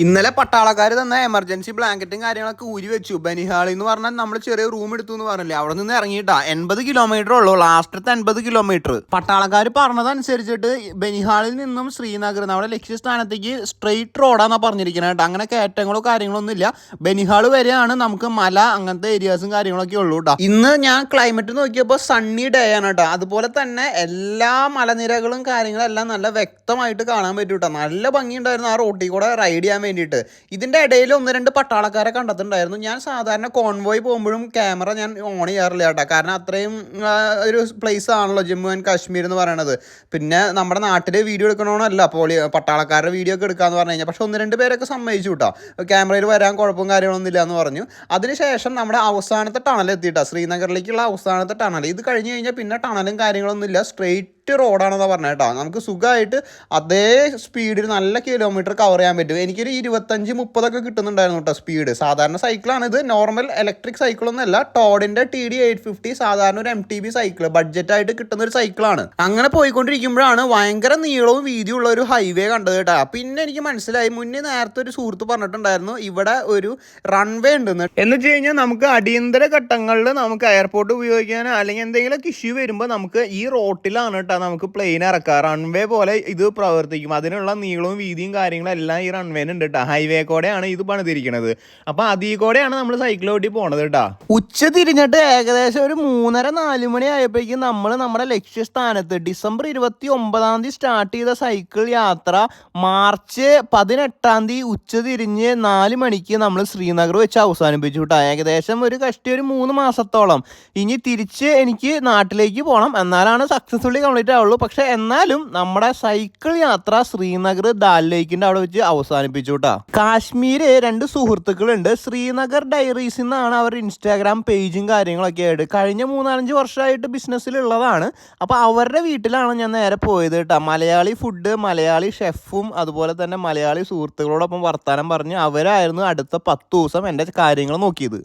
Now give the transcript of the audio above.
ഇന്നലെ പട്ടാളക്കാർ തന്ന എമർജൻസി ബ്ലാങ്കറ്റും കാര്യങ്ങളൊക്കെ ഊരി വെച്ചു. ബനിഹാളി എന്ന് പറഞ്ഞാൽ നമ്മൾ ചെറിയ റൂം എടുത്തു എന്ന് പറഞ്ഞില്ലേ, അവിടെ നിന്ന് ഇറങ്ങിയിട്ടാ 80 കിലോമീറ്റർ ഉള്ളൂ, ലാസ്റ്റത്തെ 80 കിലോമീറ്റർ. പട്ടാളക്കാർ പറഞ്ഞതനുസരിച്ചിട്ട് ബനിഹാളിൽ നിന്നും ശ്രീനഗർ നമ്മുടെ ലക്ഷ്യസ്ഥാനത്തേക്ക് സ്ട്രെയിറ്റ് റോഡാന്നാ പറഞ്ഞിരിക്കുന്നത് കേട്ടോ. അങ്ങനെ കയറ്റങ്ങളോ കാര്യങ്ങളൊന്നും ഇല്ല. ബനിഹാൾ വരെയാണ് നമുക്ക് മല അങ്ങനത്തെ ഏരിയാസും കാര്യങ്ങളൊക്കെ ഉള്ളൂ കേട്ടോ. ഇന്ന് ഞാൻ ക്ലൈമറ്റ് നോക്കിയപ്പോൾ സണ്ണി ഡേ ആണ് കേട്ടോ. അതുപോലെ തന്നെ എല്ലാ മലനിരകളും കാര്യങ്ങളും എല്ലാം നല്ല വ്യക്തമായിട്ട് കാണാൻ പറ്റും കേട്ടോ. നല്ല ഭംഗിയുണ്ടായിരുന്നു ആ റോട്ടിൽ കൂടെ റൈഡ് ചെയ്യാൻ വേണ്ടിയിട്ട്. ഇതിൻ്റെ ഇടയിൽ 1-2 പട്ടാളക്കാരെ കണ്ടെത്തുന്നുണ്ടായിരുന്നു. ഞാൻ സാധാരണ കോൺവോയ് പോകുമ്പോഴും ക്യാമറ ഞാൻ ഓൺ ചെയ്യാറില്ല കേട്ടോ. കാരണം അത്രയും ഒരു പ്ലേസ് ആണല്ലോ ജമ്മു ആൻഡ് കാശ്മീർ എന്ന് പറയണത്. പിന്നെ നമ്മുടെ നാട്ടിൽ വീഡിയോ എടുക്കണമെന്നല്ല, പട്ടാളക്കാരുടെ വീഡിയോ ഒക്കെ എടുക്കാമെന്ന് പറഞ്ഞു കഴിഞ്ഞാൽ. പക്ഷെ 1-2 പേരൊക്കെ സമ്മതിച്ചു കേട്ടോ, ക്യാമറയിൽ വരാൻ കുഴപ്പവും കാര്യങ്ങളൊന്നും ഇല്ല എന്ന് പറഞ്ഞു. അതിനുശേഷം നമ്മുടെ അവസാനത്തെ ടണൽ എത്തിയിട്ടാ, ശ്രീനഗറിലേക്കുള്ള അവസാനത്തെ ടണൽ. ഇത് കഴിഞ്ഞ് കഴിഞ്ഞാൽ പിന്നെ ടണലും കാര്യങ്ങളൊന്നും ഇല്ല, സ്ട്രെയിറ്റ് റോഡാണെന്ന് പറഞ്ഞത് കേട്ടോ. നമുക്ക് സുഖമായിട്ട് അതേ സ്പീഡിൽ നല്ല കിലോമീറ്റർ കവർ ചെയ്യാൻ പറ്റും. എനിക്കൊരു 25-30 കിട്ടുന്നുണ്ടായിരുന്നു കേട്ടോ സ്പീഡ്. സാധാരണ സൈക്കിളാണ് ഇത്, നോർമൽ ഇലക്ട്രിക് സൈക്കിളൊന്നും അല്ല. ടോഡിൻ്റെ TD 850 സാധാരണ ഒരു MTB സൈക്കിൾ, ബഡ്ജറ്റായിട്ട് കിട്ടുന്ന ഒരു സൈക്കിളാണ്. അങ്ങനെ പോയിക്കൊണ്ടിരിക്കുമ്പോഴാണ് ഭയങ്കര നീളവും വീതിയുള്ള ഒരു ഹൈവേ കണ്ടത് കേട്ടോ. പിന്നെ എനിക്ക് മനസ്സിലായി, മുന്നേ നേരത്തെ ഒരു സുഹൃത്ത് പറഞ്ഞിട്ടുണ്ടായിരുന്നു ഇവിടെ ഒരു റൺവേ ഉണ്ടെന്ന്. എന്ന് വെച്ച് കഴിഞ്ഞാൽ നമുക്ക് അടിയന്തര ഘട്ടങ്ങളിൽ നമുക്ക് എയർപോർട്ട് ഉപയോഗിക്കാനോ അല്ലെങ്കിൽ എന്തെങ്കിലുമൊക്കെ ഇഷ്യൂ വരുമ്പോൾ നമുക്ക് ഈ റോട്ടിലാണ് കേട്ടോ നമുക്ക് പ്ലെയിൻ ഇറക്കാം. റൺവേ പോലെ ഇത് പ്രവർത്തിക്കും. അതിനുള്ള നീളവും വീതിയും കാര്യങ്ങളും എല്ലാം ഈ റൺവേന് ഉണ്ട് കേട്ടോ. ഹൈവേ കൂടെയാണ് ഇത് പണിതിരിക്കുന്നത്. അപ്പൊ അതിൽ കൂടെയാണ് നമ്മൾ സൈക്കിൾ ഓട്ടി പോണത് കേട്ടോ. ഉച്ച തിരിഞ്ഞിട്ട് ഏകദേശം ഒരു 3:30-4 മണി ആയപ്പോഴേക്കും നമ്മൾ നമ്മുടെ ലക്ഷ്യസ്ഥാനത്ത് ഡിസംബർ 29 സ്റ്റാർട്ട് ചെയ്ത സൈക്കിൾ യാത്ര മാർച്ച് 18 ഉച്ച തിരിഞ്ഞ് 4 മണിക്ക് നമ്മൾ ശ്രീനഗർ വെച്ച് അവസാനിപ്പിച്ചു കേട്ടോ. ഏകദേശം ഒരു കഷ്ടി ഒരു 3 മാസത്തോളം. ഇനി തിരിച്ച് എനിക്ക് നാട്ടിലേക്ക് പോകണം, എന്നാലാണ് സക്സസ്ഫുള്ളി കംപ്ലീറ്റ് ആവുള്ളൂ. പക്ഷെ എന്നാലും നമ്മുടെ സൈക്കിൾ യാത്ര ശ്രീനഗർ ദാൽ ലേക്കിന്റെ അവിടെ വെച്ച് അവസാനിപ്പിച്ചു കേട്ടോ. കാശ്മീര് 2 സുഹൃത്തുക്കളുണ്ട്. ശ്രീനഗർ ഡയറീസ് എന്നാണ് അവരുടെ ഇൻസ്റ്റാഗ്രാം പേജും കാര്യങ്ങളൊക്കെ ആയിട്ട്. കഴിഞ്ഞ 3-4 വർഷമായിട്ട് ബിസിനസ്സിലുള്ളതാണ്. അപ്പോൾ അവരുടെ വീട്ടിലാണ് ഞാൻ നേരെ പോയത് കേട്ടോ. മലയാളി ഫുഡ്, മലയാളി ഷെഫും അതുപോലെ തന്നെ മലയാളി സുഹൃത്തുക്കളോടൊപ്പം വർത്താനം പറഞ്ഞ് അവരായിരുന്നു അടുത്ത 10 ദിവസം എൻ്റെ കാര്യങ്ങൾ നോക്കിയത്.